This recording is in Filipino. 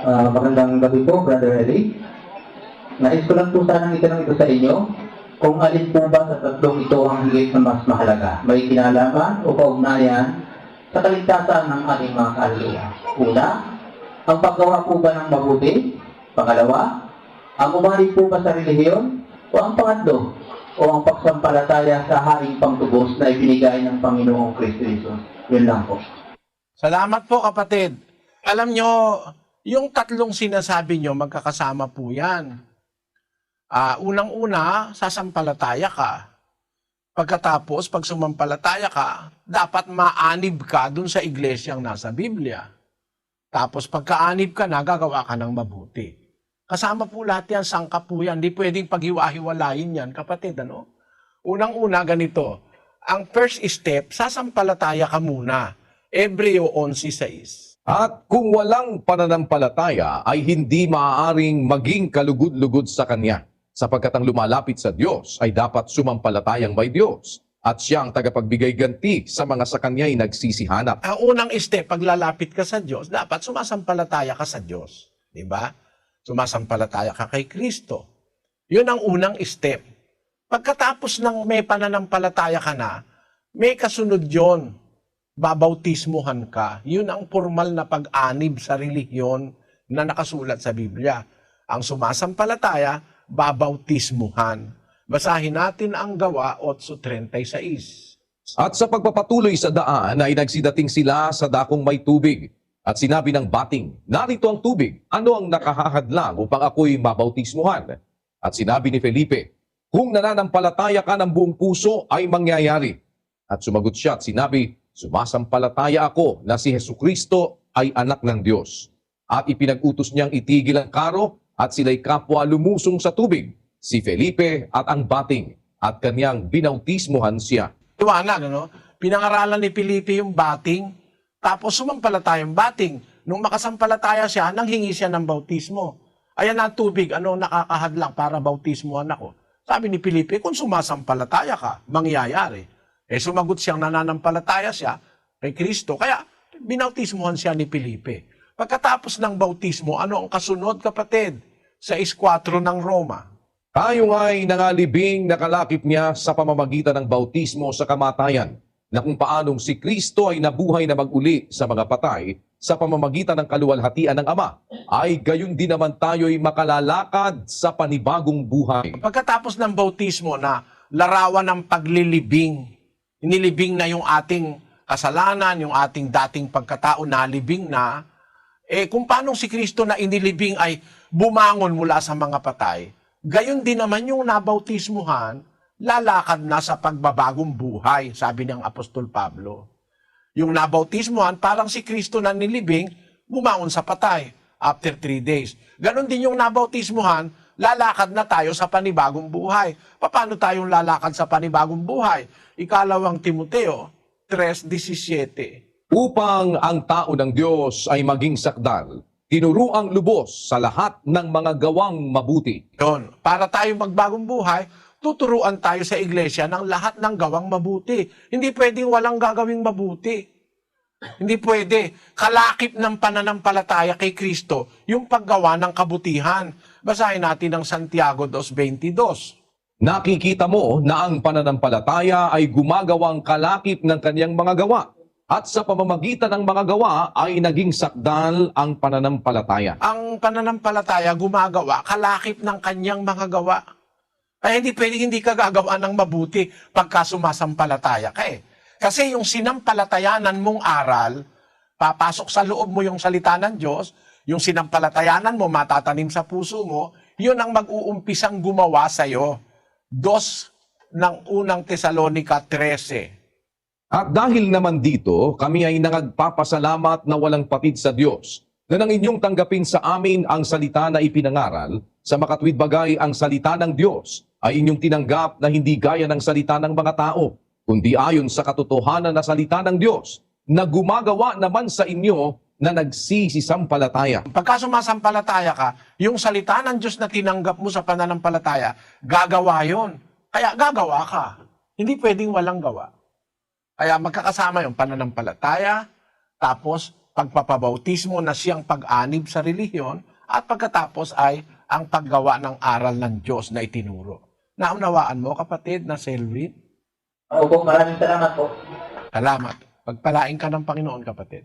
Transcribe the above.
Magandang gabi po, Brother Eli. Nais ko lang po sanang itanong ito sa inyo, kung alin po ba sa tatlong ito ang higit na mas mahalaga? May kinalaman o kaugnayan sa kaligtasan ng ating mga kaluluwa? Una, ang paggawa po ba ng mabuti? Pangalawa, ang umalig po ba sa relihiyon? O ang pangatlo, o ang pagsampalataya sa haring pangtubos na ibinigay ng Panginoong Kristo Jesus? Yun lang po. Salamat po, kapatid. Alam nyo, yung tatlong sinasabi nyo, magkakasama po yan. Unang-una, sasampalataya ka. Pagkatapos, pag sumampalataya ka, dapat maanib ka dun sa iglesyang nasa Biblia. Tapos pagkaanib ka na, gagawa ka ng mabuti. Kasama po lahat yan, sangkap po yan. Hindi pwedeng paghiwa-hiwalayin yan, kapatid. Unang-una, ganito. Ang first step, sasampalataya ka muna. Hebreo 11:6. At kung walang pananampalataya ay hindi maaaring maging kalugod-lugod sa Kanya, sapagkat ang lumalapit sa Diyos ay dapat sumampalatayang may Diyos at Siya ang tagapagbigay ganti sa mga sa Kanya'y nagsisihanap. Ang unang step, pag lalapit ka sa Diyos, dapat sumasampalataya ka sa Diyos. Diba? Sumasampalataya ka kay Kristo. Yun ang unang step. Pagkatapos ng may pananampalataya ka na, may kasunod yon, babautismuhan ka. Yun ang formal na pag-anib sa relihiyon na nakasulat sa Biblia. Ang sumasampalataya, babautismuhan. Basahin natin ang Gawa 8:36. At sa pagpapatuloy sa daan ay nagsidating sila sa dakong may tubig. At sinabi ng bating, narito ang tubig, ano ang nakahahadlang upang ako'y mabautismuhan? At sinabi ni Felipe, kung nananampalataya ka ng buong puso ay mangyayari. At sumagot siya at sinabi, sumasampalataya ako na si Jesucristo ay anak ng Diyos. At ipinag-utos niyang itigil ang karo at sila'y kapwa lumusong sa tubig, si Felipe at ang bating, at kanyang binautismuhan siya. Iwanag, Pinangaralan ni Felipe yung bating, tapos sumampalataya yung bating. Nung makasampalataya siya, nanghingi siya ng bautismo. Ayan ang tubig, nakakahadlang para bautismuhan ako? Sabi ni Felipe, kung sumasampalataya ka, mangyayari. Sumagot siyang nananampalataya siya kay Kristo. Kaya binautismuhan siya ni Felipe. Pagkatapos ng bautismo, ano ang kasunod, kapatid? Sa 6:4 ng Roma. Tayo nga'y nangalibing nakalakip niya sa pamamagitan ng bautismo sa kamatayan, na kung paanong si Kristo ay nabuhay na mag-uli sa mga patay sa pamamagitan ng kaluwalhatian ng Ama, ay gayon din naman tayo'y makalalakad sa panibagong buhay. Pagkatapos ng bautismo na larawan ng paglilibing, inilibing na yung ating kasalanan, yung ating dating pagkatao nalibing na, kung paanong si Kristo na inilibing ay bumangon mula sa mga patay, gayon din naman yung nabautismuhan, lalakad na sa pagbabagong buhay, sabi ng Apostol Pablo. Yung nabautismuhan, parang si Kristo na nilibing, bumangon sa patay after 3 days. Ganon din yung nabautismuhan, lalakad na tayo sa panibagong buhay. Paano tayong lalakad sa panibagong buhay? Ikalawang Timoteo 3:17. Upang ang tao ng Diyos ay maging sakdal, tinuruang lubos sa lahat ng mga gawang mabuti. Yun, para tayo magbagong buhay, tuturuan tayo sa iglesia ng lahat ng gawang mabuti. Hindi pwedeng walang gagawing mabuti. Hindi pwede. Kalakip ng pananampalataya kay Kristo, yung paggawa ng kabutihan. Basahin natin ang Santiago 2:22. Nakikita mo na ang pananampalataya ay gumagawang kalakip ng kanyang mga gawa, at sa pamamagitan ng mga gawa ay naging sakdal ang pananampalataya. Ang pananampalataya gumagawa kalakip ng kanyang mga gawa. Ay hindi pwedeng hindi ka gagawa ng mabuti pagka sumasampalataya ka Kasi yung sinampalatayanan mong aral, papasok sa loob mo yung salita ng Diyos, yung sinampalatayanan mo matatanim sa puso mo, yun ang mag-uumpisang gumawa sa'yo. 2 ng unang Tesalonica 13. At dahil naman dito, kami ay nagpapasalamat na walang patid sa Diyos, na nang inyong tanggapin sa amin ang salita na ipinangaral, sa makatwid bagay ang salita ng Diyos, ay inyong tinanggap na hindi gaya ng salita ng mga tao, kundi ayon sa katotohanan na salita ng Diyos, na gumagawa naman sa inyo na nagsisisampalataya. Pagka sumasampalataya ka, yung salita ng Diyos na tinanggap mo sa pananampalataya, gagawa yon. Kaya gagawa ka. Hindi pwedeng walang gawa. Kaya magkakasama yung pananampalataya, tapos pagpapabautismo na siyang pag-anib sa relihiyon at pagkatapos ay ang paggawa ng aral ng Diyos na itinuro. Naunawaan mo, kapatid, na Selwyn? Opo, maraming salamat po. Salamat. Pagpalain ka ng Panginoon, kapatid.